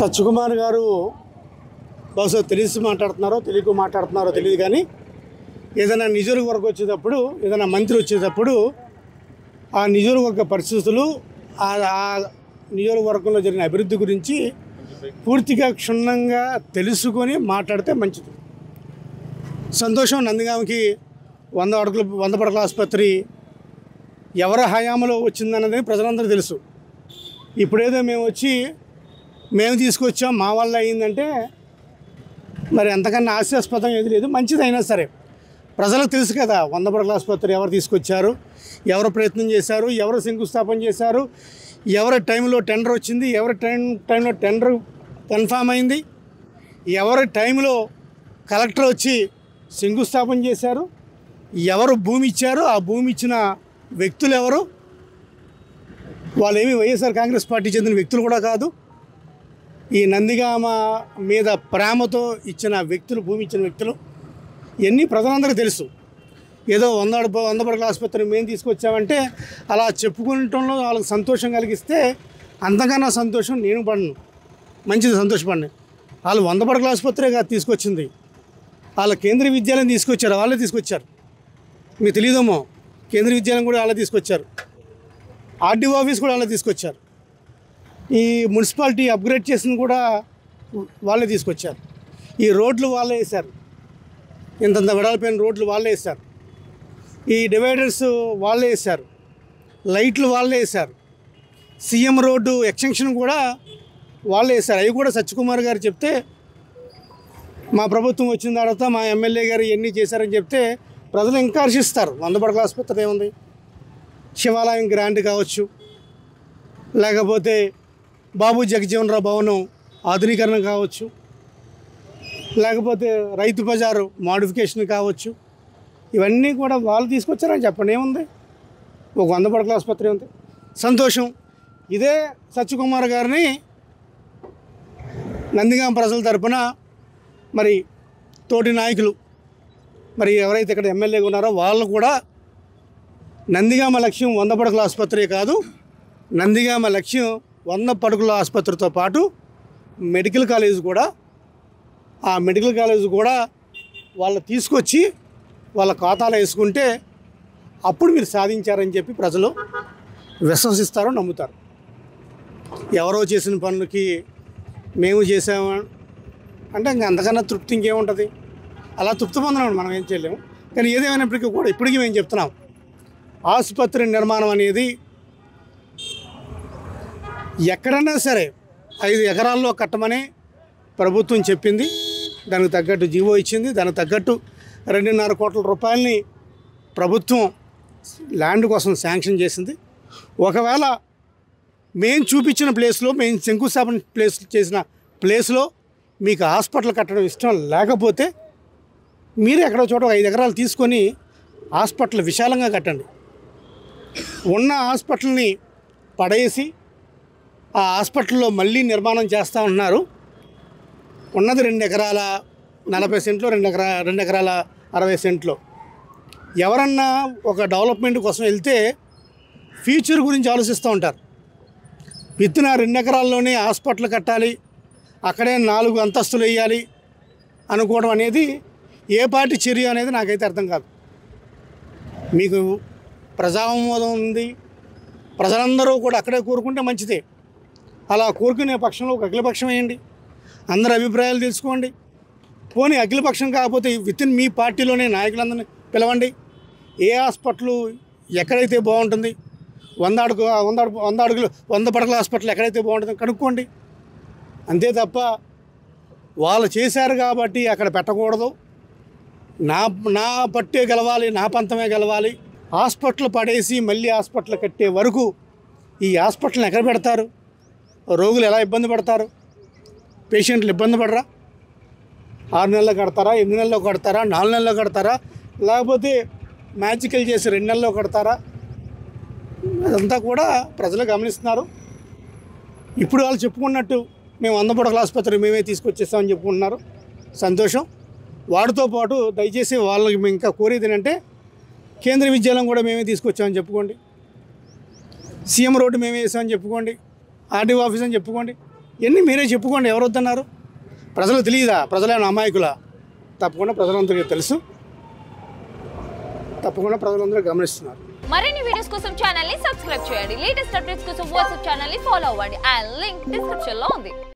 సత్యకుమార్ గారు బహుశా తెలిసి మాట్లాడుతున్నారో తెలియదు కానీ ఏదైనా నియోజకవర్గం వచ్చేటప్పుడు ఏదైనా మంత్రి వచ్చేటప్పుడు ఆ నియోజకవర్గ పరిస్థితులు ఆ నియోజకవర్గంలో జరిగిన అభివృద్ధి గురించి పూర్తిగా క్షుణ్ణంగా తెలుసుకొని మాట్లాడితే మంచిది. సంతోషం. నందిగామకి 100 పడకల ఆసుపత్రి ఎవరి హయాంలో వచ్చిందన్నది ప్రజలందరూ తెలుసు. ఇప్పుడేదో మేము తీసుకొచ్చాం మా వల్ల అయిందంటే మరి అంతకన్నా హాస్యాస్పదం ఏది లేదు. మంచిది అయినా సరే ప్రజలకు తెలుసు కదా 100 పడకల ఆసుపత్రి ఎవరు తీసుకొచ్చారు, ఎవరు ప్రయత్నం చేశారు, ఎవరు శంకుస్థాపన చేశారు, ఎవరి టైంలో టెండర్ వచ్చింది, ఎవరి టైంలో టెండర్ కన్ఫామ్ అయింది, ఎవరి టైంలో కలెక్టర్ వచ్చి శంకుస్థాపన చేశారు, ఎవరు భూమి ఇచ్చారు, ఆ భూమి ఇచ్చిన వ్యక్తులు ఎవరు, వాళ్ళేమీ వైఎస్ఆర్ కాంగ్రెస్ పార్టీ చెందిన వ్యక్తులు కూడా కాదు. ఈ నందిగామ మీద ప్రేమతో ఇచ్చిన వ్యక్తులు, భూమి ఇచ్చిన వ్యక్తులు, ఇవన్నీ ప్రజలందరికీ తెలుసు. ఏదో 100 పడకల ఆసుపత్రి మేము తీసుకొచ్చామంటే అలా చెప్పుకుంటంలో వాళ్ళకి సంతోషం కలిగిస్తే అంతకన్నా సంతోషం నేను పడను. మంచిది, సంతోషపడిన. వాళ్ళు 100 పడకల ఆసుపత్రే కాదు తీసుకొచ్చింది, వాళ్ళ కేంద్రీయ విద్యాలయం తీసుకొచ్చారు, వాళ్ళే తీసుకొచ్చారు. మీకు తెలియదేమో, కేంద్రీయ విద్యాలయం కూడా వాళ్ళే తీసుకొచ్చారు, ఆర్డీఓ ఆఫీస్ కూడా వాళ్ళే తీసుకొచ్చారు, ఈ మున్సిపాలిటీ అప్గ్రేడ్ చేసింది కూడా వాళ్ళే తీసుకొచ్చారు, ఈ రోడ్లు వాళ్ళే వేశారు, ఇంతంత వెడల్పోయిన రోడ్లు వాళ్ళే వేశారు, ఈ డివైడర్స్ వాళ్ళే వేశారు, లైట్లు వాళ్ళే వేశారు, సీఎం రోడ్డు ఎక్స్టెన్షన్ కూడా వాళ్ళే వేశారు. అవి కూడా సత్యకుమార్ గారు చెప్తే, మా ప్రభుత్వం వచ్చిన తర్వాత మా ఎమ్మెల్యే గారు ఇవన్నీ చేశారని చెప్తే ప్రజలు ఇంకా హర్షిస్తారు. 100 పడకల ఆసుపత్రి ఏముంది, శివాలయం గ్రాంట్ కావచ్చు, లేకపోతే బాబు జగజీవన్ రావు భవనం ఆధునీకరణ కావచ్చు, లేకపోతే రైతు బజారు మోడిఫికేషన్ కావచ్చు, ఇవన్నీ కూడా వాళ్ళు తీసుకొచ్చారని చెప్పండి. ఏముంది, ఒక 100 పడకల ఆసుపత్రి ఉంది, సంతోషం. ఇదే సత్యకుమార్ గారిని నందిగామ ప్రజల తరపున మరి తోటి నాయకులు మరి ఎవరైతే ఇక్కడ ఎమ్మెల్యేగా ఉన్నారో వాళ్ళు కూడా నందిగామ లక్ష్యం 100 పడకల ఆసుపత్రి కాదు, నందిగామ లక్ష్యం 100 పడకల ఆసుపత్రితో పాటు మెడికల్ కాలేజ్ కూడా, ఆ మెడికల్ కాలేజ్ కూడా వాళ్ళు తీసుకొచ్చి వాళ్ళ ఖాతాలో వేసుకుంటే అప్పుడు మీరు సాధించారని చెప్పి ప్రజలు విశ్వసిస్తారో నమ్ముతారు. ఎవరో చేసిన పనులకి మేము చేసాము అంటే ఇంకా అంతకన్నా తృప్తి ఇంకేముంటుంది. అలా తృప్తి పొందడం మనం ఏం చేయలేము. కానీ ఏదేమైనప్పటికీ కూడా ఇప్పటికీ మేము చెప్తున్నాం, ఆసుపత్రి నిర్మాణం అనేది ఎక్కడన్నా సరే 5 ఎకరాల్లో కట్టమని ప్రభుత్వం చెప్పింది, దానికి తగ్గట్టు జీవో ఇచ్చింది, దానికి తగ్గట్టు 2.5 కోట్ల రూపాయలని ప్రభుత్వం ల్యాండ్ కోసం శాంక్షన్ చేసింది. ఒకవేళ మేము చూపించిన ప్లేస్లో, మేము శంకుస్థాపన చేసిన ప్లేస్లో మీకు హాస్పిటల్ కట్టడం ఇష్టం లేకపోతే మీరు ఎక్కడో చోట 5 ఎకరాలు తీసుకొని హాస్పిటల్ విశాలంగా కట్టండి. ఉన్న హాస్పిటల్ని పడేసి ఆ హాస్పిటల్లో మళ్ళీ నిర్మాణం చేస్తూ ఉన్నారు. ఉన్నది 2 ఎకరాల 40 సెంట్లు, 2 ఎకరాల 60 సెంట్లు. ఎవరన్నా ఒక డెవలప్మెంట్ కోసం వెళ్తే ఫ్యూచర్ గురించి ఆలోచిస్తూ ఉంటారు. విత్తిన 2 ఎకరాల్లోనే హాస్పిటల్ కట్టాలి, అక్కడే 4 అంతస్తులు వేయాలి అనుకోవడం అనేది ఏ పార్టీ చర్య అనేది నాకైతే అర్థం కాదు. మీకు ప్రజామోదం ఉంది, ప్రజలందరూ కూడా అక్కడే కోరుకుంటే మంచిదే. అలా కోరుకునే పక్షంలో ఒక అఖిలపక్షం వేయండి, అందరి అభిప్రాయాలు తెలుసుకోండి. పోనీ అఖిలపక్షం కాకపోతే వితిన్ మీ పార్టీలోనే నాయకులందరినీ పిలవండి. ఏ హాస్పిటల్ ఎక్కడైతే బాగుంటుంది, 100 పడకల హాస్పిటల్ ఎక్కడైతే బాగుంటుందో కనుక్కోండి. అంతే తప్ప వాళ్ళు చేశారు కాబట్టి అక్కడ పెట్టకూడదు, నా పట్టే గెలవాలి, నా పంతమే గెలవాలి, హాస్పిటల్ పడేసి మళ్ళీ హాస్పిటల్ కట్టే వరకు ఈ హాస్పిటల్ని ఎక్కడ పెడతారు? రోగులు ఎలా ఇబ్బంది పడతారు? పేషెంట్లు ఇబ్బంది పడరా? 6 నెలల్లో కడతారా, 8 నెలల్లో కడతారా, 4 నెలల్లో కడతారా, లేకపోతే మ్యాజికల్ చేసి 2 నెలల్లో కడతారా? అదంతా కూడా ప్రజలు గమనిస్తున్నారు. ఇప్పుడు వాళ్ళు చెప్పుకున్నట్టు మేము 100 పడకల ఆసుపత్రి మేమే తీసుకొచ్చేస్తామని చెప్పుకుంటున్నారు, సంతోషం. వాటితో పాటు దయచేసి వాళ్ళకి మేము ఇంకా కోరేది ఏంటంటే కేంద్రీయ విద్యాలయం కూడా మేమే తీసుకొచ్చామని చెప్పుకోండి, సీఎం రోడ్డు మేమే వేసామని చెప్పుకోండి, ఆర్డీఓ ఆఫీస్ అని చెప్పుకోండి. ఇవన్నీ మీరే చెప్పుకోండి, ఎవరు వద్దన్నారు? ప్రజలకు తెలియదా? ప్రజలేమన్నా అమాయకులా? తప్పకుండా ప్రజలందరికీ తెలుసు, తప్పకుండా ప్రజలందరూ గమనిస్తున్నారు. మరిన్ని వీడియోస్ కోసం ఛానల్ ని సబ్స్క్రైబ్ చేయండి. లేటెస్ట్ అప్డేట్స్ కోసం వాట్సాప్ ఛానల్ ని ఫాలో అవ్వండి. ఆ లింక్ డిస్క్రిప్షన్ లో ఉంది.